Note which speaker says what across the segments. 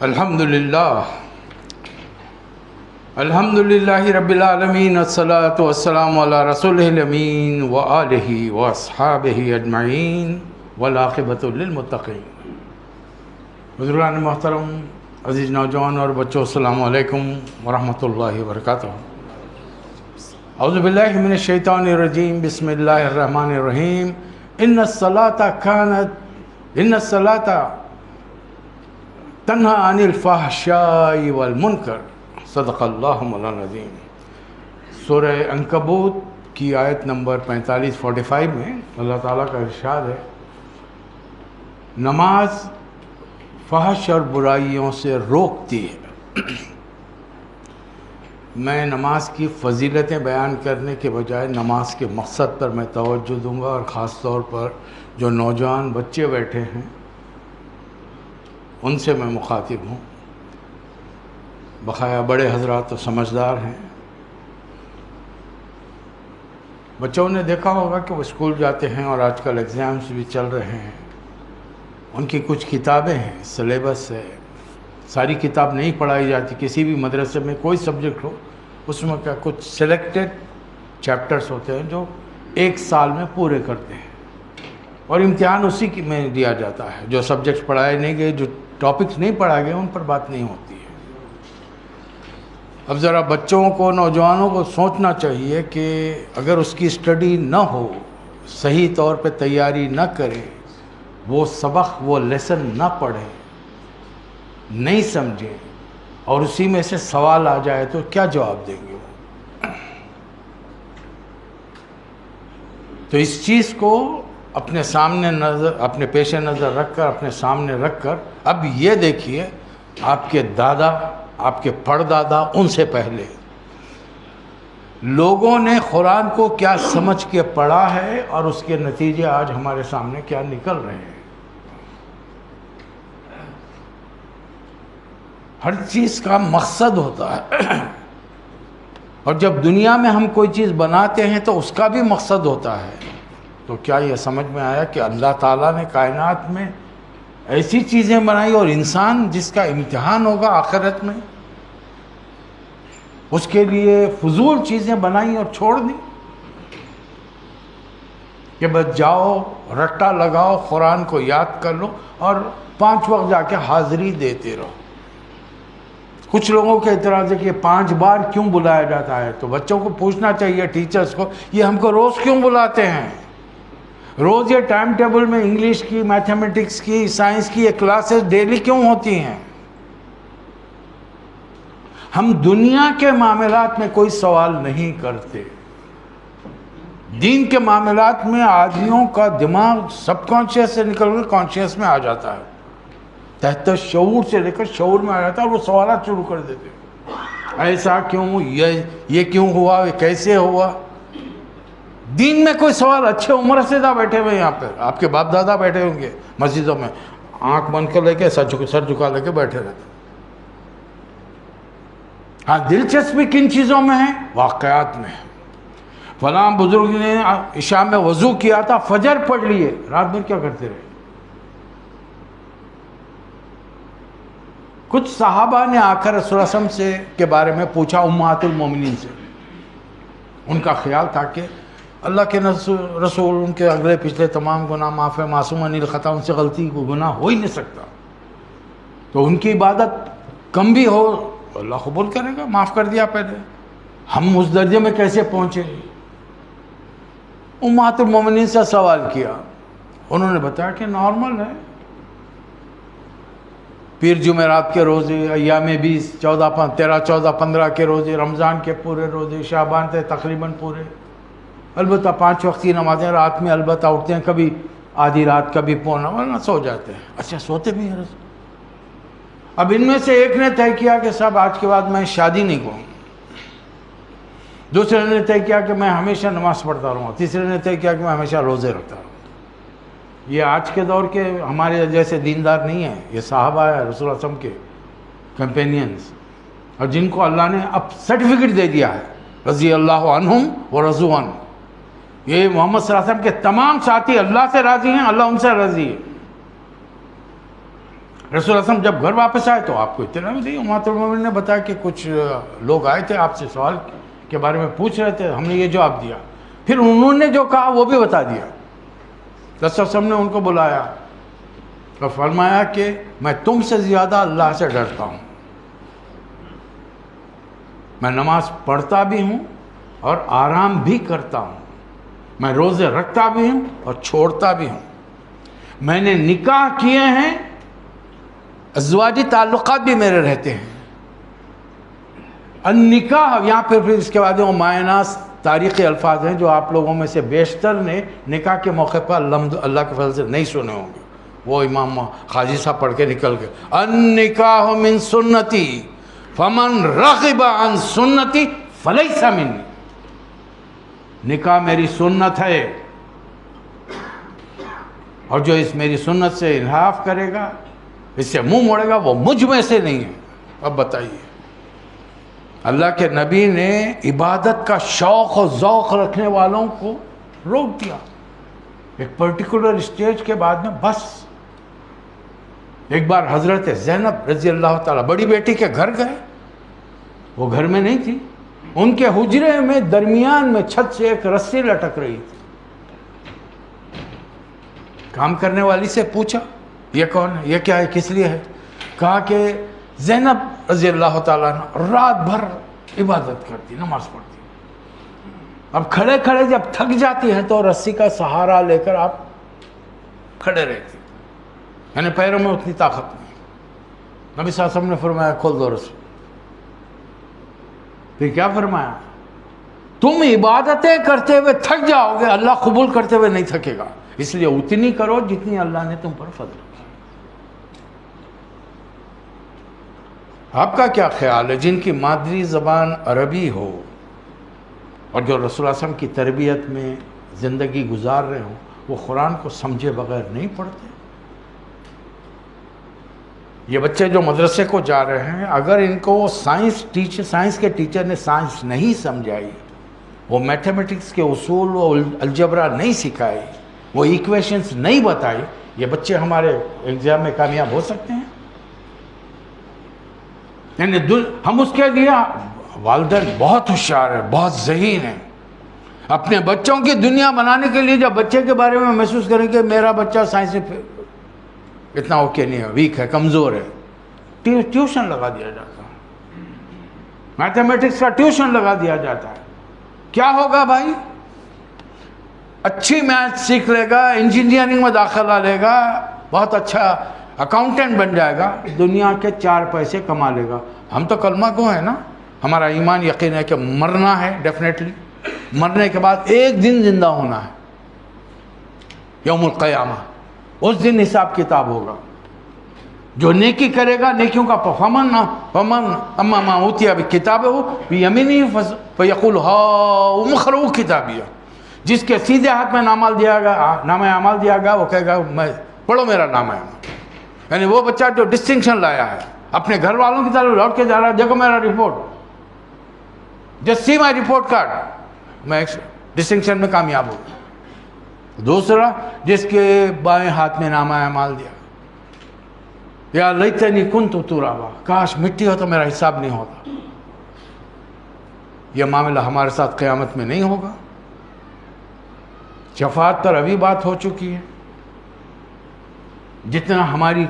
Speaker 1: الحمدللہ الحمدللہ رب العالمین، الصلاۃ والسلام علی رسولہ الامین وآلہ واصحابہ اجمعین والعاقبۃ للمتقین۔ بزرگان محترم، عزیز نوجوان اور بچوں، السلام علیکم ورحمۃ اللہ وبرکاتہ۔ اعوذ باللہ من الشیطان الرجیم، بسم اللہ الرحمن الرحیم۔ ان الصلاۃ تنہا عن الفحشاء والمنکر، صدق اللہ مولانا العظیم۔ سورہ عنکبوت کی آیت نمبر 45 میں اللہ تعالیٰ کا ارشاد ہے، نماز فحش اور برائیوں سے روکتی ہے۔ میں نماز کی فضیلتیں بیان کرنے کے بجائے نماز کے مقصد پر میں توجہ دوں گا، اور خاص طور پر جو نوجوان بچے بیٹھے ہیں ان سے میں مخاطب ہوں۔ بقایا بڑے حضرات تو سمجھدار ہیں۔ بچوں نے دیکھا ہوگا کہ وہ اسکول جاتے ہیں اور آج کل ایگزامس بھی چل رہے ہیں، ان کی کچھ کتابیں ہیں، سلیبس ہے، ساری کتاب نہیں پڑھائی جاتی۔ کسی بھی مدرسے میں کوئی سبجیکٹ ہو، اس میں کیا کچھ سلیکٹڈ چیپٹرز ہوتے ہیں جو ایک سال میں پورے کرتے ہیں، اور امتحان اسی میں دیا جاتا ہے۔ جو سبجیکٹس پڑھائے نہیں گئے، جو ٹاپکس نہیں پڑھائے گئے، ان پر بات نہیں ہوتی ہے۔ اب ذرا بچوں کو، نوجوانوں کو سوچنا چاہیے کہ اگر اس کی اسٹڈی نہ ہو، صحیح طور پہ تیاری نہ کرے، وہ سبق، وہ لیسن نہ پڑھے، نہیں سمجھے، اور اسی میں سے سوال آ جائے تو کیا جواب دیں گے وہ؟ تو اس چیز کو اپنے سامنے اپنے پیش نظر رکھ کر، اپنے سامنے رکھ کر، اب یہ دیکھیے آپ کے دادا، آپ کے پردادا، ان سے پہلے لوگوں نے قرآن کو کیا سمجھ کے پڑھا ہے، اور اس کے نتیجے آج ہمارے سامنے کیا نکل رہے ہیں۔ ہر چیز کا مقصد ہوتا ہے، اور جب دنیا میں ہم کوئی چیز بناتے ہیں تو اس کا بھی مقصد ہوتا ہے۔ تو کیا یہ سمجھ میں آیا کہ اللہ تعالیٰ نے کائنات میں ایسی چیزیں بنائی، اور انسان جس کا امتحان ہوگا آخرت میں، اس کے لیے فضول چیزیں بنائیں اور چھوڑ دیں کہ بس جاؤ، رٹا لگاؤ، قرآن کو یاد کر لو، اور 5 وقت جا کے حاضری دیتے رہو۔ کچھ لوگوں کے اعتراض ہے کہ 5 بار کیوں بلایا جاتا ہے؟ تو بچوں کو پوچھنا چاہیے، ٹیچرز کو، یہ ہم کو روز کیوں بلاتے ہیں؟ روز یہ ٹائم ٹیبل میں انگلش کی، میتھمیٹکس کی، سائنس کی یہ کلاسز ڈیلی کیوں ہوتی ہیں؟ ہم دنیا کے معاملات میں کوئی سوال نہیں کرتے، دین کے معاملات میں آدمیوں کا دماغ سب کانشیس سے نکل کر کانشیس میں آ جاتا ہے، تحت شعور سے لے کر شعور میں آ جاتا ہے، اور وہ سوالات شروع کر دیتے ہیں، ایسا کیوں، یہ کیوں ہوا، یہ کیسے ہوا؟ دین میں کوئی سوال، اچھے عمر رسیدہ بیٹھے ہوئے یہاں پر، آپ کے باپ دادا بیٹھے ہوں گے مسجدوں میں، آنکھ بند کر لے کے سر جھکا لے کے بیٹھے رہتے۔ ہاں، دلچسپی کن چیزوں میں ہے؟ واقعات میں ہے۔ فلاں بزرگ نے عشاء میں وضو کیا تھا، فجر پڑھ لیے، رات میں کیا کرتے رہے؟ کچھ صحابہ نے آ کر رسول اللہ صلی اللہ علیہ وسلم کے بارے میں پوچھا، امہات المومنین سے۔ ان کا خیال تھا کہ اللہ کے رسول، ان کے اگلے پچھلے تمام گناہ معاف ہے، معصوم عن الخطا، ان سے غلطی کو گناہ ہو ہی نہیں سکتا، تو ان کی عبادت کم بھی ہو اللہ قبول کرے گا، معاف کر دیا پہلے۔ ہم اس درجے میں کیسے پہنچے؟ امہات المومنین سے سوال کیا، انہوں نے بتایا کہ نارمل ہے، پیر جمعرات کے روزے، ایام 20، 14، 13، 14، 15 کے روزے، رمضان کے پورے روزے، شعبان تھے تقریباً پورے، البتہ 5 وقت کی نمازیں رات میں البتہ اٹھتے ہیں، کبھی آدھی رات، کبھی پونا، ورنہ سو جاتے ہیں۔ اچھا، سوتے بھی ہیں رسول۔ اب ان میں سے ایک نے طے کیا کہ صاحب آج کے بعد میں شادی نہیں کروں، دوسرے نے طے کیا کہ میں ہمیشہ نماز پڑھتا رہوں، تیسرے نے طے کیا کہ میں ہمیشہ روزے رکھتا رہوں۔ یہ آج کے دور کے ہمارے جیسے دیندار نہیں ہیں، یہ صحابہ ہے رسول اللہ صلی اللہ علیہ وسلم کے کمپینینز، اور جن کو اللہ نے اب سرٹیفکیٹ دے دیا ہے، رضی اللہ عنہم ورضوا عنہ۔ یہ محمد صلی اللہ علیہ وسلم کے تمام ساتھی اللہ سے راضی ہیں، اللہ ان سے راضی ہے۔ رسول اللہ جب گھر واپس آئے تو آپ کو اطلاع بھی دی. امہات المومنین نے بتایا کہ کچھ لوگ آئے تھے آپ سے سوال کے بارے میں پوچھ رہے تھے, ہم نے یہ جواب دیا. پھر انہوں نے جو کہا وہ بھی بتا دیا. رسول اللہ صلی اللہ علیہ وسلم نے ان کو بلایا اور فرمایا کہ میں تم سے زیادہ اللہ سے ڈرتا ہوں, میں نماز پڑھتا بھی ہوں اور آرام بھی کرتا ہوں, میں روزے رکھتا بھی ہوں اور چھوڑتا بھی ہوں, میں نے نکاح کیے ہیں, ازواجی تعلقات بھی میرے رہتے ہیں. النکاح یہاں پھر اس کے بعد وہ معناس تاریخی الفاظ ہیں جو آپ لوگوں میں سے بیشتر نے نکاح کے موقع پر اللہ کے فضل سے نہیں سنے ہوں گے. وہ امام خاجی صاحب پڑھ کے نکل گئے, النکاح من سنتی فمن رغب عن سنتی فلیس منی. نکاح میری سنت ہے اور جو اس میری سنت سے انحراف کرے گا, اس سے منہ موڑے گا, وہ مجھ میں سے نہیں ہے. اب بتائیے, اللہ کے نبی نے عبادت کا شوق اور ذوق رکھنے والوں کو روک دیا. ایک پرٹیکولر اسٹیج کے بعد میں بس. ایک بار حضرت زینب رضی اللہ تعالیٰ بڑی بیٹی کے گھر گئے, وہ گھر میں نہیں تھی, ان کے حجرے میں درمیان میں چھت سے ایک رسی لٹک رہی تھی. کام کرنے والی سے پوچھا یہ کون ہے, یہ کیا ہے, کس لیے ہے؟ کہا کہ زینب رضی اللہ تعالیٰ عنہ رات بھر عبادت کرتی, نماز پڑھتی, اب کھڑے کھڑے جب تھک جاتی ہے تو رسی کا سہارا لے کر آپ کھڑے رہتی, یعنی پیروں میں اتنی طاقت نہیں. نبی صلی اللہ علیہ وسلم نے فرمایا کھول دو رسی. پھر کیا فرمایا, تم عبادتیں کرتے ہوئے تھک جاؤ گے, اللہ قبول کرتے ہوئے نہیں تھکے گا, اس لیے اتنی کرو جتنی اللہ نے تم پر فضل کیا. آپ کا کیا خیال ہے جن کی مادری زبان عربی ہو اور جو رسول اللہ صلی اللہ علیہ وسلم کی تربیت میں زندگی گزار رہے ہوں, وہ قرآن کو سمجھے بغیر نہیں پڑھتے؟ یہ بچے جو مدرسے کو جا رہے ہیں, اگر ان کو سائنس کے ٹیچر نے سائنس نہیں سمجھائی, وہ میتھمیٹکس کے اصول و الجبرا نہیں سکھائی, وہ ایکویشنز نہیں بتائی, یہ بچے ہمارے ایگزام میں کامیاب ہو سکتے ہیں؟ یعنی ہم اس کے لیے والدین بہت ہوشیار ہیں, بہت ذہین ہیں. اپنے بچوں کی دنیا بنانے کے لیے جب بچے کے بارے میں محسوس کریں کہ میرا بچہ سائنس میں اتنا اوکے نہیں ہے, ویک ہے, کمزور ہے, ٹیوشن لگا دیا جاتا ہے, میتھمیٹکس کا ٹیوشن لگا دیا جاتا ہے. کیا ہوگا بھائی؟ اچھی میتھ سیکھ لے گا, انجینئرنگ میں داخلہ لے گا, بہت اچھا اکاؤنٹنٹ بن جائے گا, دنیا کے 4 پیسے کما لے گا. ہم تو کلمہ گو ہیں نا, ہمارا ایمان یقین ہے کہ مرنا ہے ڈیفینیٹلی, مرنے کے بعد ایک دن زندہ ہونا ہے, یوم القیامہ. اس دن حساب کتاب ہوگا. جو نیکی کرے گا نیکیوں کا فمن اما ما اوتی بکتابہ بیمینہ فیقول ہاؤم اقرؤوا کتابیہ. جس کے سیدھے ہاتھ میں نامہ اعمال دیا گیا وہ کہے گا میں پڑھو میرا نامہ اعمال. یعنی وہ بچہ جو ڈسٹنکشن لایا ہے, اپنے گھر والوں کی طرف لوٹ کے جا رہا ہے, دیکھو میرا رپورٹ, جسٹ سی مائی رپورٹ کارڈ, میں ڈسٹنکشن میں کامیاب ہوں. دوسرا جس کے بائیں ہاتھ میں نامہ اعمال دیا, یا لیتنی کنت ترابا, کاش مٹی ہو تو میرا حساب نہیں ہوتا. یہ معاملہ ہمارے ساتھ قیامت میں نہیں ہوگا. شفاعت پر ابھی بات ہو چکی ہے. جتنا ہماری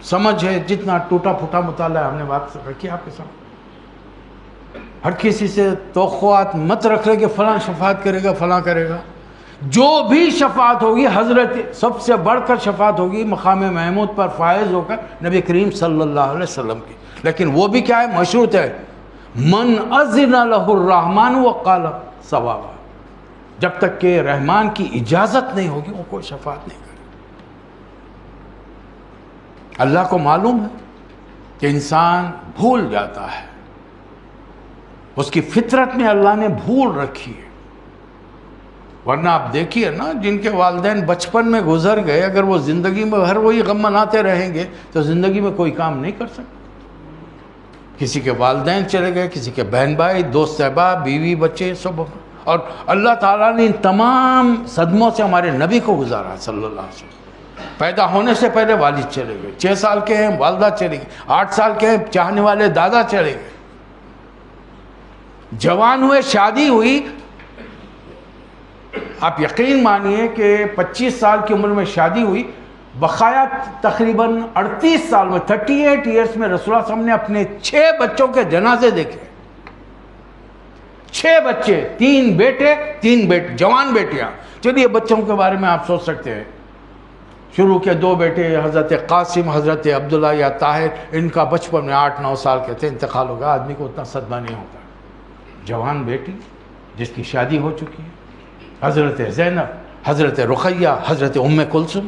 Speaker 1: سمجھ ہے, جتنا ٹوٹا پھوٹا مطالعہ ہے, ہم نے بات رکھی آپ کے سامنے. ہر کسی سے توقعات مت رکھ لے کہ فلاں شفاعت کرے گا, فلاں کرے گا. جو بھی شفاعت ہوگی حضرت سب سے بڑھ کر شفاعت ہوگی مقام محمود پر فائز ہو کر نبی کریم صلی اللہ علیہ وسلم کی. لیکن وہ بھی کیا ہے؟ مشروط ہے, من اذن لہ الرحمن وقال صوابا. جب تک کہ رحمان کی اجازت نہیں ہوگی وہ کوئی شفاعت نہیں کرے. اللہ کو معلوم ہے کہ انسان بھول جاتا ہے, اس کی فطرت میں اللہ نے بھول رکھی ہے. ورنہ آپ دیکھیے نا, جن کے والدین بچپن میں گزر گئے, اگر وہ زندگی میں ہر وہی غم مناتے رہیں گے تو زندگی میں کوئی کام نہیں کر سکتے. کسی کے والدین چلے گئے, کسی کے بہن بھائی, دوست احباب, بیوی, بچے, سب. اور اللہ تعالیٰ نے ان تمام صدموں سے ہمارے نبی کو گزارا صلی اللہ علیہ وسلم. پیدا ہونے سے پہلے والد چلے گئے، 6 سال کے ہیں والدہ چلے گئی، 8 سال کے ہیں چاہنے والے دادا چلے گئے، جوان ہوئے شادی ہوئی. آپ یقین مانیے کہ 25 سال کی عمر میں شادی ہوئی، بقایا تقریباً 38 سال میں 38 ایئرس میں رسول اللہ صلی اللہ علیہ وسلم نے اپنے 6 بچوں کے جنازے دیکھے. 6 بچے، 3 بیٹے 3 جوان بیٹیاں. چلیے بچوں کے بارے میں آپ سوچ سکتے ہیں، شروع کے 2 بیٹے حضرت قاسم، حضرت عبداللہ یا طاہر، ان کا بچپن میں 8-9 سال کے تھے انتقال ہو گیا. آدمی کو اتنا صدمہ نہیں ہوتا. جوان بیٹی جس کی شادی ہو چکی ہے، حضرت زینب، حضرت رقیہ، حضرت ام کلثوم.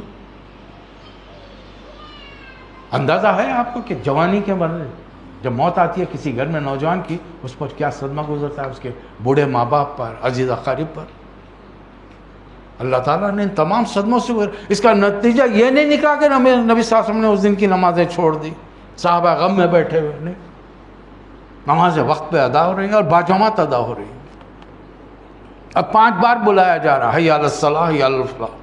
Speaker 1: اندازہ ہے آپ کو کہ جوانی کے مرحلے جب موت آتی ہے کسی گھر میں نوجوان کی، اس پر کیا صدمہ گزرتا ہے، اس کے بوڑھے ماں باپ پر، عزیز اقارب پر. اللہ تعالیٰ نے ان تمام صدموں سے اس کا نتیجہ یہ نہیں نکلا کہ نبی صلی اللہ علیہ وسلم نے اس دن کی نمازیں چھوڑ دی، صحابہ غم میں بیٹھے ہوئے. نہیں، نمازیں وقت پہ ادا ہو رہی ہیں اور باجماعت ادا ہو رہی ہیں. اب 5 بار بلایا جا رہا ہے، حی علی الصلاۃ، حی علی الفلاح.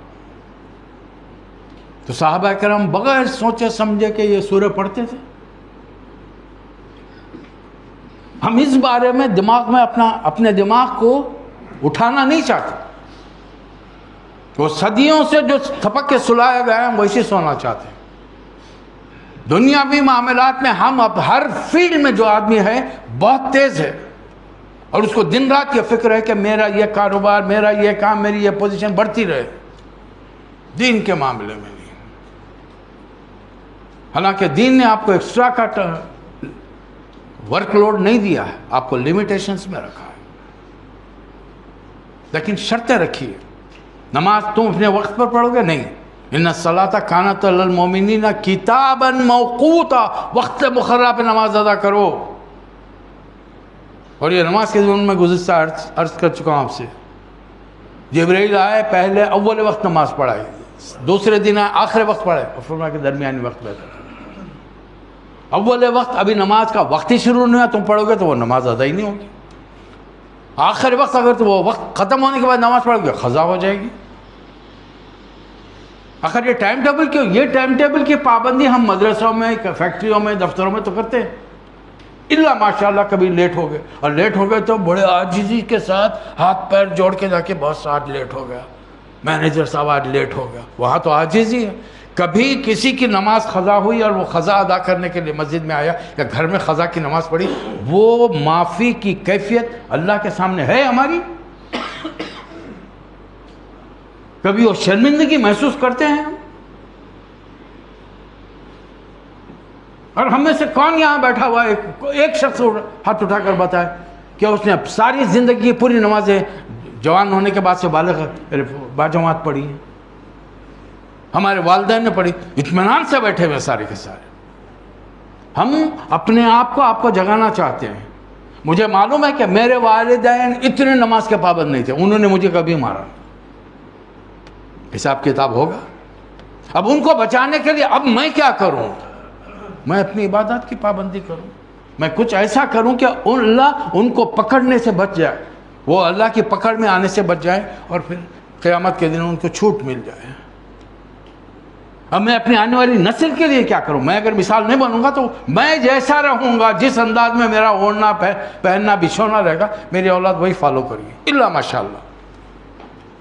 Speaker 1: تو صحابہ کرام بغیر سوچے سمجھے کہ یہ سورہ پڑھتے تھے. ہم اس بارے میں دماغ میں اپنے دماغ کو اٹھانا نہیں چاہتے. وہ صدیوں سے جو تھپک کے سلایا گیا ہے ہم ویسے سونا چاہتے ہیں. دنیاوی معاملات میں ہم اب ہر فیلڈ میں جو آدمی ہے بہت تیز ہے اور اس کو دن رات یہ فکر ہے کہ میرا یہ کاروبار، میرا یہ کام، میری یہ پوزیشن بڑھتی رہے. دین کے معاملے میں نہیں. حالانکہ دین نے آپ کو ایکسٹرا کا ورک لوڈ نہیں دیا ہے، آپ کو لیمیٹیشنز میں رکھا ہے. لیکن شرطیں رکھی ہے. نماز تم اپنے وقت پر پڑھو گے؟ نہیں. ان الصلاۃ کانت علی المؤمنین کتابا موقوتا، وقت مقررہ پہ نماز ادا کرو. اور یہ نماز کے ضمن میں گزشتہ عرض کر چکا ہوں آپ سے. جبرائیل آئے، پہلے اول وقت نماز پڑھائی، دوسرے دن آئے آخر وقت پڑھائے، اور فرمایا کہ درمیانی وقت بہتر. اول وقت ابھی نماز کا وقت ہی شروع نہیں ہوا، تم پڑھو گے تو وہ نماز ادا ہی نہیں ہوگی. آخر وقت اگر تو وہ وقت ختم ہونے کے بعد نماز پڑھو گے قضا ہو جائے گی. آخر یہ ٹائم ٹیبل کیوں؟ یہ ٹائم ٹیبل کی پابندی ہم مدرسوں میں، فیکٹریوں میں، دفتروں میں تو کرتے ہیں. اللہ ماشاءاللہ کبھی لیٹ ہو گئے، اور لیٹ ہو گئے تو بڑے عاجزی کے ساتھ ہاتھ پیر جوڑ کے جا کے بہت آج لیٹ ہو گیا، مینیجر صاحب آج لیٹ ہو گیا. وہاں تو عاجزی ہے. کبھی کسی کی نماز قضا ہوئی اور وہ قضا ادا کرنے کے لیے مسجد میں آیا یا گھر میں قضا کی نماز پڑھی، وہ معافی کی کیفیت اللہ کے سامنے ہے ہماری؟ کبھی وہ شرمندگی محسوس کرتے ہیں؟ اور ہم میں سے کون یہاں بیٹھا ہوا ہے ایک شخص ہاتھ اٹھا کر بتائے کہ اس نے ساری زندگی پوری نمازیں جوان ہونے کے بعد سے بالغ باجماعت پڑھی ہیں؟ ہمارے والدین نے پڑھی، اطمینان سے بیٹھے ہوئے سارے کے سارے. ہم اپنے آپ کو جگانا چاہتے ہیں. مجھے معلوم ہے کہ میرے والدین اتنے نماز کے پابند نہیں تھے، انہوں نے مجھے کبھی مارا. حساب کتاب ہوگا. اب ان کو بچانے کے لیے اب میں کیا کروں؟ میں اپنی عبادات کی پابندی کروں، میں کچھ ایسا کروں کہ اللہ ان کو پکڑنے سے بچ جائے، وہ اللہ کی پکڑ میں آنے سے بچ جائے، اور پھر قیامت کے دن ان کو چھوٹ مل جائے. اب میں اپنی آنے والی نسل کے لیے کیا کروں؟ میں اگر مثال نہیں بنوں گا تو میں جیسا رہوں گا، جس انداز میں میرا اوڑھنا پہننا بچھونا رہے گا، میری اولاد وہی فالو کرے گی. اللہ ماشاءاللہ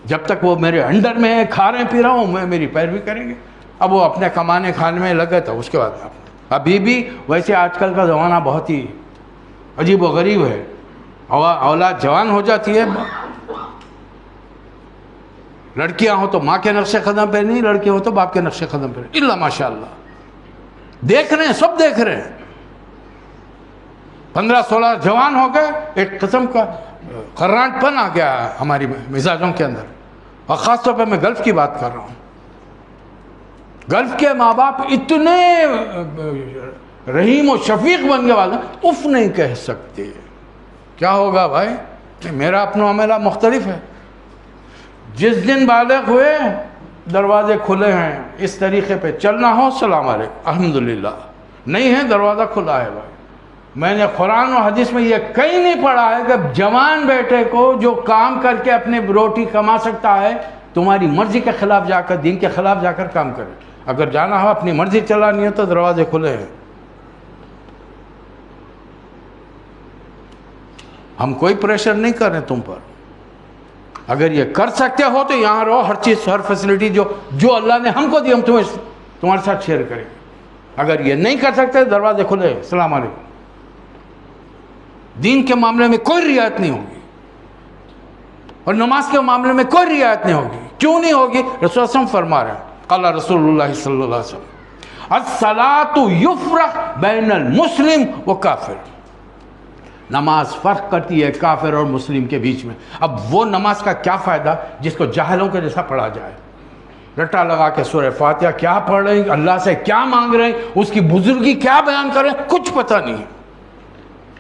Speaker 1: جب تک وہ میرے انڈر میں ہے، کھا رہے پی رہا ہوں، میں میری پیروی کریں گے. اب وہ اپنے کمانے کھانے میں لگے تو اس کے بعد ابھی بھی ویسے آج کل کا زمانہ بہت ہی عجیب و غریب ہے. اولاد جوان ہو جاتی ہے، لڑکیاں ہو تو ماں کے نقش قدم پہ نہیں، لڑکے ہو تو باپ کے نقش قدم پہ. اللہ ماشاءاللہ دیکھ رہے ہیں، سب دیکھ رہے ہیں. 15-16 جوان ہو گئے، ایک قسم کا قرانٹ پن آ گیا ہماری مزاجوں کے اندر. اور خاص طور پہ میں گلف کی بات کر رہا ہوں. گلف کے ماں باپ اتنے رحیم و شفیق بن گئے، والے اف نہیں کہہ سکتے. کیا ہوگا بھائی؟ میرا اپنا معاملہ مختلف ہے. جس دن بالغ ہوئے دروازے کھلے ہیں، اس طریقے پہ چلنا ہو السلام علیکم الحمدللہ، نہیں ہے دروازہ کھلا ہے. بھائی میں نے قرآن و حدیث میں یہ کہیں نہیں پڑھا ہے کہ جوان بیٹے کو جو کام کر کے اپنی روٹی کما سکتا ہے تمہاری مرضی کے خلاف جا کر، دین کے خلاف جا کر کام کرے. اگر جانا ہو اپنی مرضی چلانی ہے تو دروازے کھلے ہیں. ہم کوئی پریشر نہیں کر رہے تم پر. اگر یہ کر سکتے ہو تو یہاں رہو، ہر چیز، ہر فیسلٹی جو اللہ نے ہم کو دی ہم تمہارے ساتھ شیئر کریں. اگر یہ نہیں کر سکتے دروازے کھلے ہیں. السلام علیکم. دین کے معاملے میں کوئی رعایت نہیں ہوگی اور نماز کے معاملے میں کوئی رعایت نہیں ہوگی. کیوں نہیں ہوگی؟ رسول اللہ صلی اللہ علیہ وسلم فرما رہے ہیں، قال رسول اللہ صلی اللہ علیہ وسلم الصلاۃ یفرق بین المسلم و کافر. نماز فرق کرتی ہے کافر اور مسلم کے بیچ میں. اب وہ نماز کا کیا فائدہ جس کو جاہلوں کے جیسا پڑھا جائے، رٹا لگا کے سورہ فاتحہ کیا پڑھ رہے ہیں، اللہ سے کیا مانگ رہے ہیں، اس کی بزرگی کیا بیان کر رہے ہیں، کچھ پتہ نہیں ہے.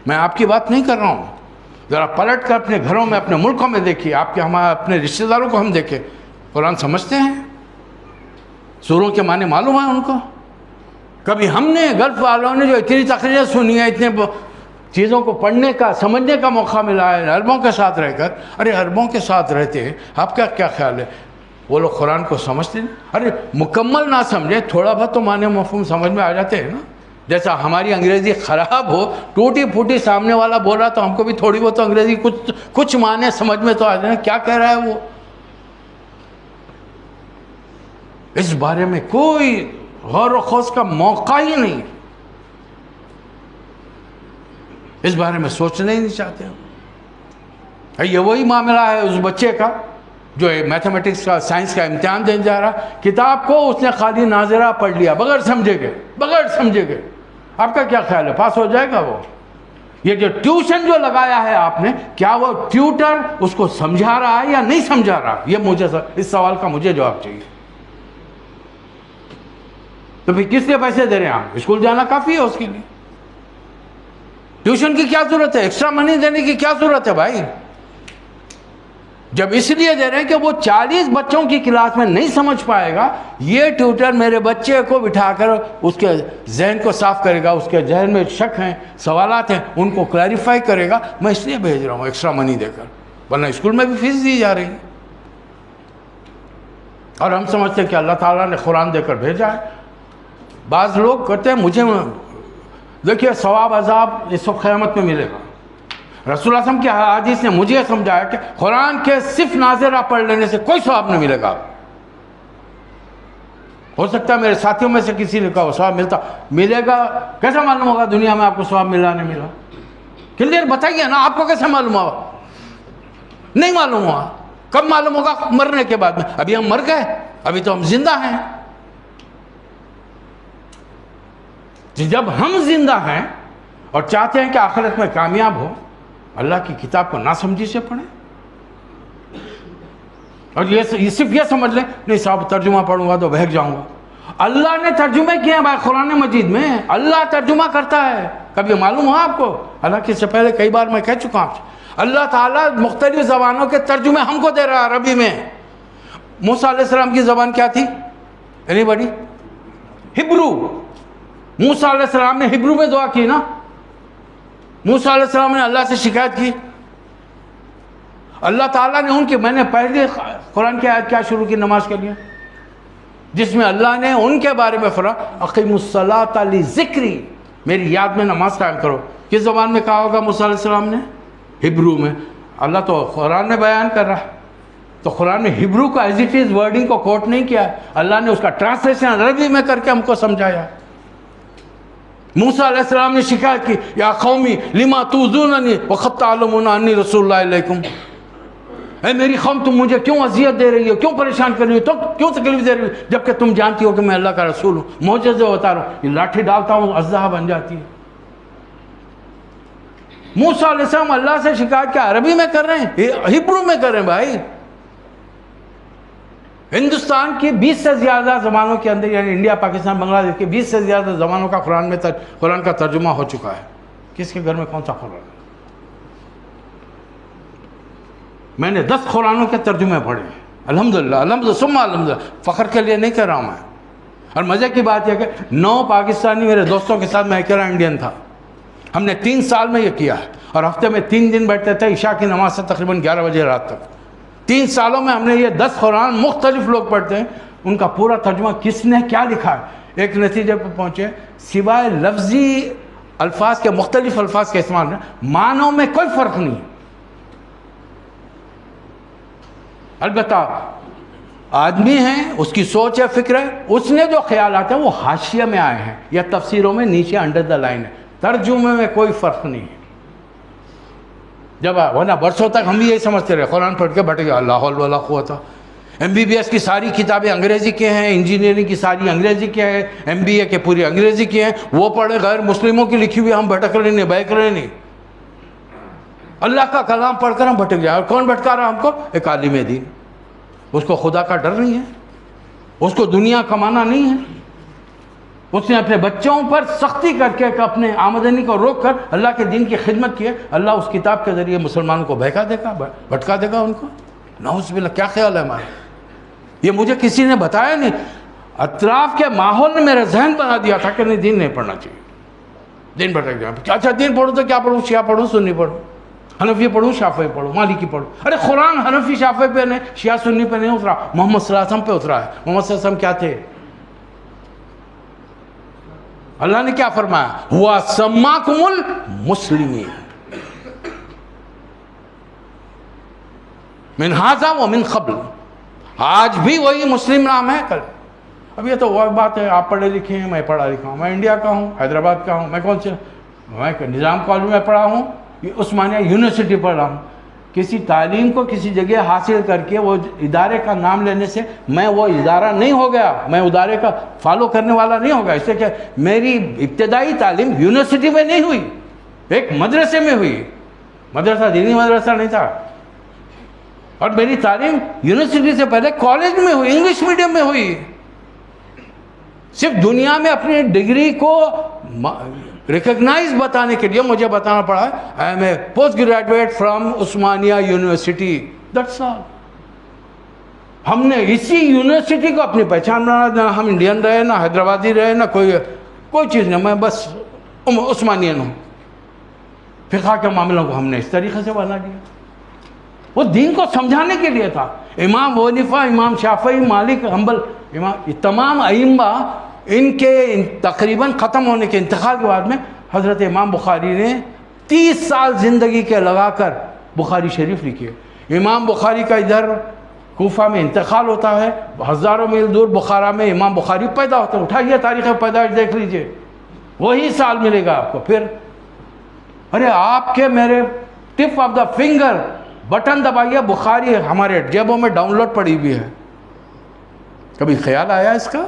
Speaker 1: میں آپ کی بات نہیں کر رہا ہوں. ذرا پلٹ کر اپنے گھروں میں، اپنے ملکوں میں دیکھیے، آپ کے ہمارے اپنے رشتہ داروں کو ہم دیکھیں، قرآن سمجھتے ہیں، سوروں کے معنی معلوم ہیں ان کو. کبھی ہم نے گلف والوں نے جو اتنی تقریریں سنی ہیں، اتنے چیزوں کو پڑھنے کا، سمجھنے کا موقع ملا ہے عربوں کے ساتھ رہ کر. ارے عربوں کے ساتھ رہتے ہیں، آپ کا کیا خیال ہے وہ لوگ قرآن کو سمجھتے ہیں؟ ارے مکمل نہ سمجھے، تھوڑا بہت تو معنی مفہوم سمجھ میں آ جاتے ہیں نا. جیسا ہماری انگریزی خراب ہو، ٹوٹی پھوٹی، سامنے والا بول رہا تو ہم کو بھی تھوڑی بہت انگریزی کچھ معنی سمجھ میں تو آ جائیں کیا کہہ رہا ہے وہ. اس بارے میں کوئی غور و خوض کا موقع ہی نہیں. اس بارے میں سوچنا ہی نہیں چاہتے ہم. یہ وہی معاملہ ہے اس بچے کا جو میتھمیٹکس کا، سائنس کا امتحان دینے جا رہا، کتاب کو اس نے خالی ناظرہ پڑھ لیا بغیر سمجھے گئے. آپ کا کیا خیال ہے، پاس ہو جائے گا وہ؟ یہ جو ٹیوشن جو لگایا ہے آپ نے، کیا وہ ٹیوٹر اس کو سمجھا رہا ہے یا نہیں سمجھا رہا؟ یہ مجھے اس سوال کا مجھے جواب چاہیے. تو پھر کس لیے پیسے دے رہے ہیں آپ؟ اسکول جانا کافی ہے اس کے لیے. ٹیوشن کی کیا ضرورت ہے؟ ایکسٹرا منی دینے کی کیا ضرورت ہے بھائی؟ جب اس لیے دے رہے ہیں کہ وہ 40 بچوں کی کلاس میں نہیں سمجھ پائے گا، یہ ٹیوٹر میرے بچے کو بٹھا کر اس کے ذہن کو صاف کرے گا، اس کے ذہن میں شک ہیں، سوالات ہیں، ان کو کلیریفائی کرے گا. میں اس لیے بھیج رہا ہوں ایکسٹرا منی دے کر، ورنہ اسکول میں بھی فیس دی جا رہی ہے. اور ہم سمجھتے ہیں کہ اللہ تعالیٰ نے قرآن دے کر بھیجا ہے. بعض لوگ کہتے ہیں مجھے دیکھیے ثواب عذاب اس وقت قیامت میں ملے گا. رسول اللہ صلی اللہ علیہ وسلم کی حدیث نے مجھے سمجھایا کہ قرآن کے صرف ناظرہ پڑھ لینے سے کوئی ثواب نہیں ملے گا. ہو سکتا ہے میرے ساتھیوں میں سے کسی نے کہا ثواب ملے گا. کیسا معلوم ہوگا دنیا میں آپ کو ثواب ملا نہیں ملا؟ کلیئر بتائیے نا، آپ کو کیسے معلوم ہوگا؟ نہیں معلوم ہوا. کب معلوم ہوگا؟ مرنے کے بعد میں. ابھی ہم مر گئے، ابھی تو ہم زندہ ہیں. جب ہم زندہ ہیں اور چاہتے ہیں کہ آخرت میں کامیاب ہو، اللہ کی کتاب کو ناسمجھی سے پڑھیں. اور یہ صرف یہ سمجھ لیں نہیں صاحب ترجمہ پڑھوں گا تو بہک جاؤں گا. اللہ نے ترجمے کیے ہیں بھائی قرآن مجید میں، اللہ ترجمہ کرتا ہے. کبھی معلوم ہوا آپ کو؟ حالانکہ اس سے پہلے کئی بار میں کہہ چکا ہوں، اللہ تعالیٰ مختلف زبانوں کے ترجمے ہم کو دے رہا ہے. عربی میں موسیٰ علیہ السلام کی زبان کیا تھی؟ Any body? ہبرو. موسیٰ علیہ السلام نے ہبرو میں دعا کی نا. موسیٰ علیہ السلام نے اللہ سے شکایت کی. اللہ تعالیٰ نے ان کی، میں نے پہلے قرآن کی آیت کیا شروع کی نماز کے لیے، جس میں اللہ نے ان کے بارے میں فرمایا اقیموا الصلاۃ لذکری، میری یاد میں نماز قائم کرو. کس زبان میں کہا ہوگا موسیٰ علیہ السلام نے؟ ہبرو میں. اللہ تو قرآن میں بیان کر رہا ہے، تو قرآن میں ہبرو کو ایز اٹ از ورڈنگ کو کوٹ نہیں کیا، اللہ نے اس کا ٹرانسلیشن عربی میں کر کے ہم کو سمجھایا. موسیٰ علیہ السلام نے شکایت کی یا قومی لما توذوننی وقد تعلمون انی رسول اللہ علیکم، اے میری قوم تم مجھے کیوں اذیت دے رہی ہو، کیوں پریشان کر رہی ہو، کیوں تکلیف دے رہی ہو، جبکہ تم جانتی ہو کہ میں اللہ کا رسول ہوں. معجزے بتا رہا ہوں، یہ لاٹھی ڈالتا ہوں اژدہا بن جاتی ہے. موسیٰ علیہ السلام اللہ سے شکایت کیا عربی میں کر رہے ہیں، ہبرو میں کر رہے ہیں. بھائی ہندوستان کی 20 سے زیادہ زبانوں کے اندر، یعنی انڈیا، پاکستان، بنگلہ دیش کے 20 سے زیادہ زبانوں کا قرآن کا ترجمہ ہو چکا ہے. کس کے گھر میں کون سا قرآن ہے؟ میں نے 10 قرآنوں کے ترجمے پڑھے ہیں الحمدللہ. الحمدللہ ثم الحمدللہ، فخر کے لیے نہیں کہہ رہا ہوں میں. اور مزے کی بات یہ کہ 9 پاکستانی میرے دوستوں کے ساتھ، میں اکیلا انڈین تھا. ہم نے 3 سال میں یہ کیا ہے، اور ہفتے میں 3 دن بیٹھتے تھے عشاء کی نماز سے تقریباً 11 بجے رات تک. 3 سالوں میں ہم نے یہ 10 قرآن مختلف لوگ پڑھتے ہیں، ان کا پورا ترجمہ کس نے کیا لکھا ہے، ایک نتیجے پہ پہنچے سوائے لفظی الفاظ کے، مختلف الفاظ کے استعمال میں معنوں میں کوئی فرق نہیں ہے۔ البتہ آدمی ہے، اس کی سوچ ہے، فکر ہے، اس نے جو خیالات ہیں وہ حاشیہ میں آئے ہیں یا تفسیروں میں نیچے انڈر دا لائن ہے، ترجمے میں کوئی فرق نہیں ہے۔ جب ورنہ برسوں تک ہم بھی یہی سمجھتے رہے، قرآن پڑھ کے بٹ گیا، لا حول ولا قوت۔ MBBS کی ساری کتابیں انگریزی کی ہیں، انجینئرنگ کی ساری انگریزی کی ہیں، MBA کے پوری انگریزی کی ہیں، وہ پڑھے، غیر مسلموں کی لکھی ہوئی ہم بھٹک رہے نہیں، بہک رہے نہیں۔ اللہ کا کلام پڑھ کر ہم بھٹک جائیں، اور کون بھٹکا رہا ہم کو؟ ایک عالم دین، اس کو خدا کا ڈر نہیں ہے، اس کو دنیا کمانا نہیں ہے، اس نے اپنے بچوں پر سختی کر کے اپنے آمدنی کو روک کر اللہ کے دین کی خدمت کی ہے۔ اللہ اس کتاب کے ذریعے مسلمانوں کو بہکا دے گا، بھٹکا دے گا ان کو؟ نعوذ باللہ، کیا خیال ہے ہمارا؟ یہ مجھے کسی نے بتایا نہیں، اطراف کے ماحول نے میرا ذہن بنا دیا تھا کہ نہیں، دین نہیں پڑھنا چاہیے، دین بھٹک جائے۔ اچھا دین پڑھوں تو کیا پڑھوں؟ شیعہ پڑھوں، سنی پڑھوں، حنفی پڑھوں، شافعی پڑھوں، مالکی پڑھوں؟ ارے قرآن حنفی شافعی پہ نہیں، شیعہ سنی پہ نہیں اترا، محمد صلی اللہ علیہ وسلم پہ اترا ہے۔ محمد صلی اللہ علیہ وسلم کیا تھے؟ اللہ نے کیا فرمایا؟ ہوا سماکم المسلمین من ھذا ومن قبل، آج بھی وہی مسلم نام ہے، کل۔ اب یہ تو وہ بات ہے، آپ پڑھے لکھے ہیں، میں پڑھا لکھا ہوں، میں انڈیا کا ہوں، حیدرآباد کا ہوں، میں کون سے، میں نظام کالج میں پڑھا ہوں، عثمانیہ یونیورسٹی پڑھا ہوں۔ کسی تعلیم کو کسی جگہ حاصل کر کے وہ ادارے کا نام لینے سے میں وہ ادارہ نہیں ہو گیا، میں ادارے کا فالو کرنے والا نہیں ہوگا، اس لیے کہ میری ابتدائی تعلیم یونیورسٹی میں نہیں ہوئی، ایک مدرسے میں ہوئی، مدرسہ دینی مدرسہ نہیں تھا، اور میری تعلیم یونیورسٹی سے پہلے کالج میں ہوئی، انگلش میڈیم میں ہوئی۔ صرف دنیا میں اپنی ڈگری کو ریکگنائز بتانے کے لیے مجھے بتانا پڑا ہے I am a post graduate from Osmania university, that's all. ہم نے اسی یونیورسٹی کو اپنی پہچان بنا، نہ ہم انڈین رہے، نہ حیدرآبادی رہے، نہ کوئی چیز نہیں، میں بس عثمانین ہوں۔ فقہ کے معاملوں کو ہم نے اس طریقے سے بنا دیا، وہ دین کو سمجھانے کے لیے تھا۔ امام ابو حنیفہ، امام شافعی، مالک، حنبل، تمام ائمہ، ان کے تقریباً ختم ہونے کے انتقال کے بعد میں حضرت امام بخاری نے 30 سال زندگی کے لگا کر بخاری شریف لکھی ہے۔ امام بخاری کا ادھر کوفہ میں انتقال ہوتا ہے، ہزاروں میل دور بخارا میں امام بخاری پیدا ہوتے ہیں، اٹھائیے تاریخ پیدائش دیکھ لیجئے، وہی سال ملے گا آپ کو۔ پھر ارے آپ کے میرے tip of the finger button دبائیے، بخاری ہمارے جیبوں میں ڈاؤن لوڈ پڑی ہوئی ہے۔ کبھی خیال آیا اس کا؟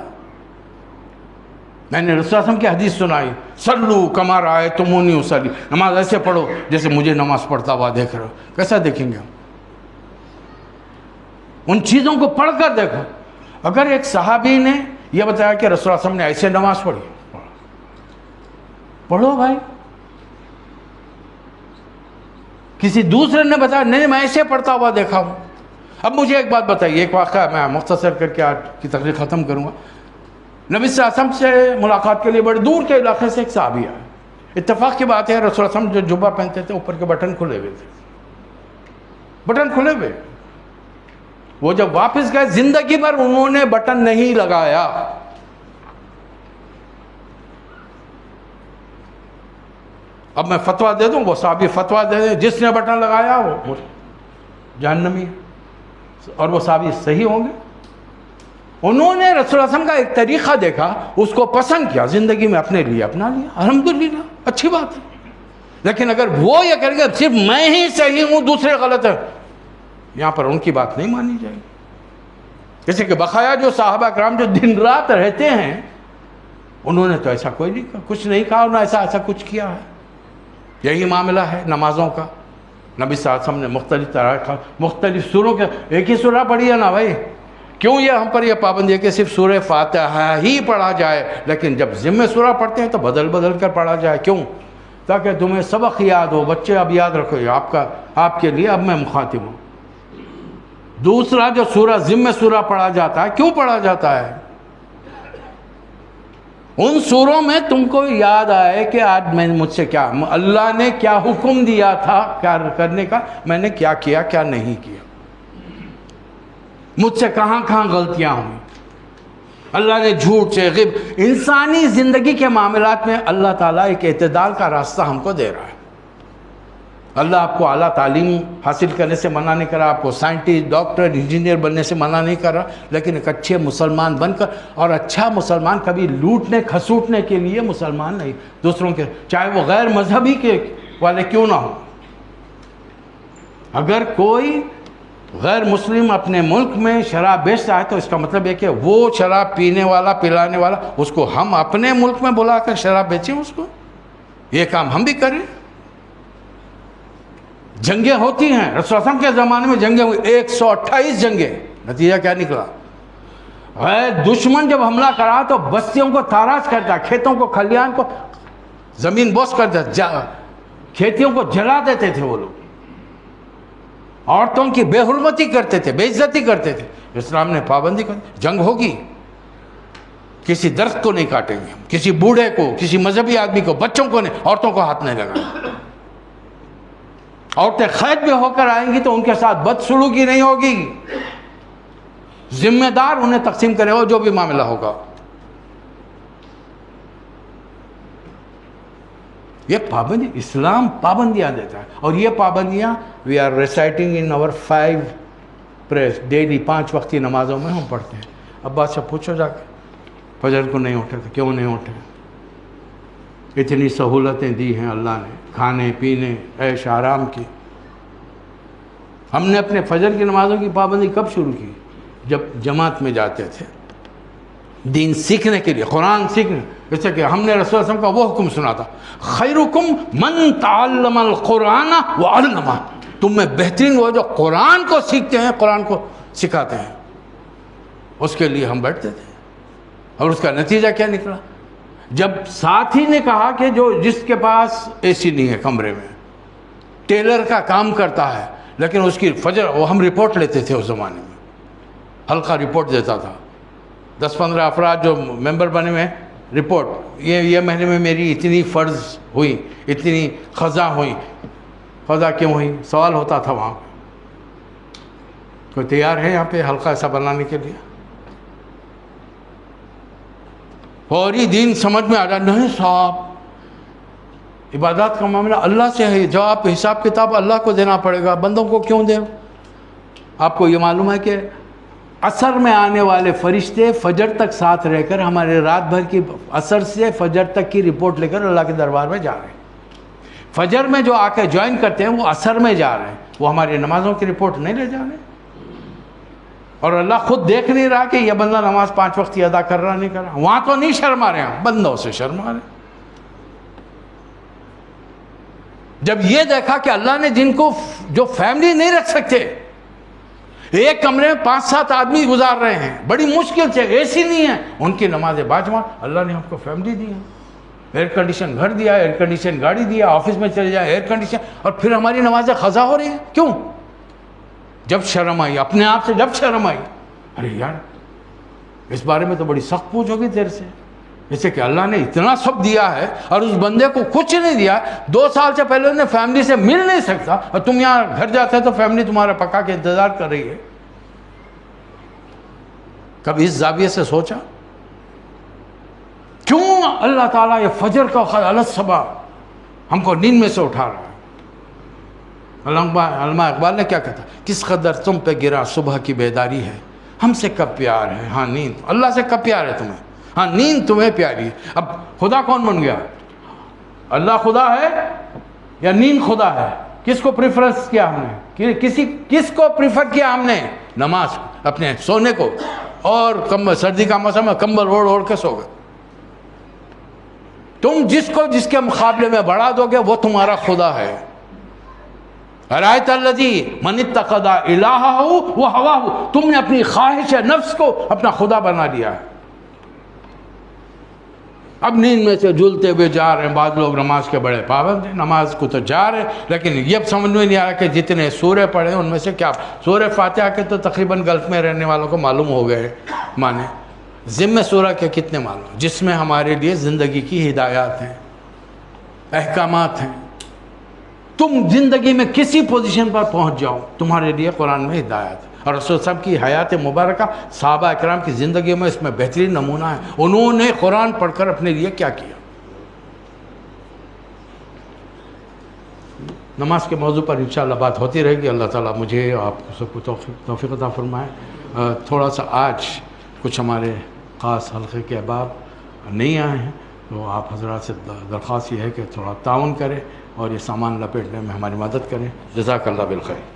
Speaker 1: میں نے رسول اللہ علیہ وسلم کی حدیث سنائی، صلو کما رأیتمونی اصلی، نماز ایسے پڑھو جیسے مجھے نماز پڑھتا ہوا دیکھ رہے ہو۔ کیسا دیکھیں گے ہم؟ ان چیزوں کو پڑھ کر دیکھو۔ اگر ایک صحابی نے یہ بتایا کہ رسول اللہ علیہ وسلم نے ایسے نماز پڑھی، پڑھو بھائی۔ کسی دوسرے نے بتایا نہیں میں ایسے پڑھتا ہوا دیکھا ہوں۔ اب مجھے ایک بات بتائیے، ایک واقعہ میں مختصر کر کے آج کی تقریر ختم کروں گا۔ نبی صلی اللہ علیہ وسلم سے ملاقات کے لیے بڑے دور کے علاقے سے ایک صحابی آیا۔ اتفاق کی بات ہے رسول اللہ علیہ وسلم جو جبہ پہنتے تھے اوپر کے بٹن کھلے ہوئے تھے، بٹن کھلے ہوئے۔ وہ جب واپس گئے زندگی بھر انہوں نے بٹن نہیں لگایا۔ اب میں فتویٰ دے دوں، وہ صحابی فتویٰ دے دیں جس نے بٹن لگایا وہ جہنمی ہے، اور وہ صحابی صحیح ہوں گے۔ انہوں نے رسول اللہ علیہ وسلم کا ایک طریقہ دیکھا، اس کو پسند کیا، زندگی میں اپنے لیے اپنا لیا، الحمدللہ اچھی بات ہے۔ لیکن اگر وہ یہ کریں گے صرف میں ہی صحیح ہوں دوسرے غلط ہے، یہاں پر ان کی بات نہیں مانی جائے گی۔ جیسے کہ بقایا جو صحابہ کرام جو دن رات رہتے ہیں، انہوں نے تو ایسا کوئی نہیں کہا، کچھ نہیں کہا، انہوں نے ایسا کچھ کیا ہے۔ یہی معاملہ ہے نمازوں کا۔ نبی صلی اللہ علیہ وسلم نے مختلف طرح مختلف سوروں کے ایک ہی سورہ پڑھی ہے نا بھائی، کیوں یہ ہم پر یہ پابندی ہے کہ صرف سورہ فاتحہ ہی پڑھا جائے، لیکن جب ذمہ سورہ پڑھتے ہیں تو بدل بدل کر پڑھا جائے، کیوں؟ تاکہ تمہیں سبق یاد ہو۔ بچے اب یاد رکھو، آپ کے لیے اب میں مخاطب ہوں۔ دوسرا جو سورہ ذمہ سورہ پڑھا جاتا ہے، کیوں پڑھا جاتا ہے؟ ان سوروں میں تم کو یاد آئے کہ آج میں مجھ سے کیا، اللہ نے کیا حکم دیا تھا کیا کرنے کا، میں نے کیا کیا کیا نہیں کیا۔ مجھ سے کہاں کہاں غلطیاں ہوئیں. اللہ نے جھوٹ سے انسانی زندگی کے معاملات میں اللہ تعالیٰ ایک اعتدال کا راستہ ہم کو دے رہا ہے. اللہ آپ کو اعلیٰ تعلیم حاصل کرنے سے منع نہیں کر رہا، آپ کو سائنٹسٹ، ڈاکٹر، انجینئر بننے سے منع نہیں کر رہا، لیکن ایک اچھے مسلمان بن کر، اور اچھا مسلمان کبھی لوٹنے کھسوٹنے کے لیے مسلمان نہیں، دوسروں کے چاہے وہ غیر مذہبی کے والے کیوں نہ ہوں. اگر کوئی غیر مسلم اپنے ملک میں شراب بیچتا ہے تو اس کا مطلب ہے کہ وہ شراب پینے والا، پلانے والا، اس کو ہم اپنے ملک میں بلا کر شراب بیچیں اس کو. یہ کام ہم بھی کریں. جنگیں ہوتی ہیں، رسول اللہ کے زمانے میں جنگیں ہوئی، 128 جنگیں. نتیجہ کیا نکلا؟ غیر دشمن جب حملہ کرا تو بستیوں کو تاراج کرتا، کھیتوں کو، کھلیان کو زمین بوس کرتا، کھیتیوں کو جلا دیتے تھے وہ لوگ، عورتوں کی بے حرمتی کرتے تھے، بے عزتی کرتے تھے. اسلام نے پابندی کر دی. جنگ ہوگی، کسی درخت کو نہیں کاٹیں گے، کسی بوڑھے کو، کسی مذہبی آدمی کو، بچوں کو نہیں، عورتوں کو ہاتھ نہیں لگائیں. عورتیں قید بھی ہو کر آئیں گی تو ان کے ساتھ بدسلوکی نہیں ہوگی. ذمہ دار انہیں تقسیم کرے ہو جو بھی معاملہ ہوگا. یہ پابندی، اسلام پابندیاں دیتا ہے. اور یہ پابندیاں we are reciting in our 5 prayers daily, 5 وقتی نمازوں میں ہم پڑھتے ہیں. ابا سے پوچھو جا کے، فجر کو نہیں اٹھے تو کیوں نہیں اٹھے؟ اتنی سہولتیں دی ہیں اللہ نے، کھانے پینے، عیش آرام کی. ہم نے اپنے فجر کی نمازوں کی پابندی کب شروع کی؟ جب جماعت میں جاتے تھے دین سیکھنے کے لیے، قرآن سیکھنے. جیسے کہ ہم نے رسول اللہ صلی اللہ علیہ وسلم کا وہ حکم سنا تھا، خیرکم من تعلم القرآن وعلمہ. تم میں بہترین وہ جو قرآن کو سیکھتے ہیں، قرآن کو سکھاتے ہیں. اس کے لیے ہم بیٹھتے تھے. اور اس کا نتیجہ کیا نکلا؟ جب ساتھی نے کہا کہ جس کے پاس اے سی نہیں ہے کمرے میں، ٹیلر کا کام کرتا ہے، لیکن اس کی فجر، وہ ہم رپورٹ لیتے تھے اس زمانے میں، ہلکا رپورٹ دیتا تھا. 10-15 افراد جو ممبر بنے ہوئے، رپورٹ، یہ مہینے میں میری اتنی فرض ہوئی، اتنی قضا ہوئی. قضا کیوں ہوئی؟ سوال ہوتا تھا وہاں. کوئی تیار ہے یہاں پہ ہلکا ایسا بنانے کے لیے؟ فوری دین سمجھ میں آ رہا نہیں صاحب، عبادات کا معاملہ اللہ سے ہے، جواب حساب کتاب اللہ کو دینا پڑے گا، بندوں کو کیوں دیں؟ آپ کو یہ معلوم ہے کہ عصر میں آنے والے فرشتے فجر تک ساتھ رہ کر ہمارے رات بھر کی، عصر سے فجر تک کی رپورٹ لے کر اللہ کے دربار میں جا رہے ہیں. فجر میں جو آ کے جوائن کرتے ہیں وہ عصر میں جا رہے ہیں، وہ ہماری نمازوں کی رپورٹ نہیں لے جا رہے. اور اللہ خود دیکھ نہیں رہا کہ یہ بندہ نماز 5 وقتی ادا کر رہا نہیں کر رہا. وہاں تو نہیں شرما رہے ہیں، بندوں سے شرما رہے ہیں. جب یہ دیکھا کہ اللہ نے جن کو جو فیملی نہیں رکھ سکتے، ایک کمرے میں 5-7 آدمی گزار رہے ہیں، بڑی مشکل سے، اے سی نہیں ہے، ان کی نماز باجماع، اللہ نے ہم کو فیملی دی ہے، ایئر کنڈیشن گھر دیا، ایئر کنڈیشن گاڑی دیا، آفس میں چلے جائیں ایئر کنڈیشن، اور پھر ہماری نمازیں قضا ہو رہی ہیں. کیوں؟ جب شرم آئی، اپنے آپ سے جب شرم آئی، ارے یار اس بارے میں تو بڑی سخت پوچھ ہوگی تیرے سے، جیسے کہ اللہ نے اتنا سب دیا ہے اور اس بندے کو کچھ نہیں دیا. 2 سال سے پہلے انہیں فیملی سے مل نہیں سکتا، اور تم یہاں گھر جاتے تو فیملی تمہارا پکا کے انتظار کر رہی ہے. کبھی اس زاویے سے سوچا کیوں اللہ تعالیٰ یہ فجر کا غلط صبح ہم کو نیند میں سے اٹھا رہا ہے؟ علامہ اقبال نے کیا کہا تھا، کس قدر تم پہ گرا صبح کی بیداری ہے، ہم سے کب پیار ہے، ہاں نیند، اللہ سے کب پیار ہے تمہیں، ہاں نیند تمہیں پیاری ہے. اب خدا کون بن گیا؟ اللہ خدا ہے یا نیند خدا ہے؟ کس کو پریفرنس کیا ہم نے؟ کس کو پریفر کیا ہم نے؟ نماز کو، اپنے سونے کو. اور سردی کا موسم ہے، کمبل اوڑھ کے سو گئے. تم جس کے مقابلے میں بڑھا دو گے وہ تمہارا خدا ہے. رایت الذی من اتخذ الہہ وہواہ، تم نے اپنی خواہش نفس کو اپنا خدا بنا لیا ہے. اب نیند میں سے جھولتے ہوئے جا رہے ہیں. بعض لوگ نماز کے بڑے پابند ہیں، نماز کو تو جا رہے ہیں، لیکن یہ سمجھ میں نہیں آ رہا کہ جتنے سورے پڑھے ان میں سے کیا. سورہ فاتحہ کے تو تقریباً گلف میں رہنے والوں کو معلوم ہو گئے معنی. ضمن سورہ کے کتنے معلوم، جس میں ہمارے لیے زندگی کی ہدایات ہیں، احکامات ہیں. تم زندگی میں کسی پوزیشن پر پہنچ جاؤ، تمہارے لیے قرآن میں ہدایت ہے. اور رسول صاحب کی حیات مبارکہ صحابہ اکرام کی زندگیوں میں اس میں بہترین نمونہ ہے. انہوں نے قرآن پڑھ کر اپنے لیے کیا کیا. نماز کے موضوع پر انشاءاللہ بات ہوتی رہے گی. اللہ تعالیٰ مجھے آپ سب کو توفیق عطا فرمائے. تھوڑا سا آج کچھ ہمارے خاص حلقے کے احباب نہیں آئے ہیں، تو آپ حضرات سے درخواست یہ ہے کہ تھوڑا تعاون کریں اور یہ سامان لپیٹنے میں ہماری مدد کریں. جزاک اللہ بالخیر.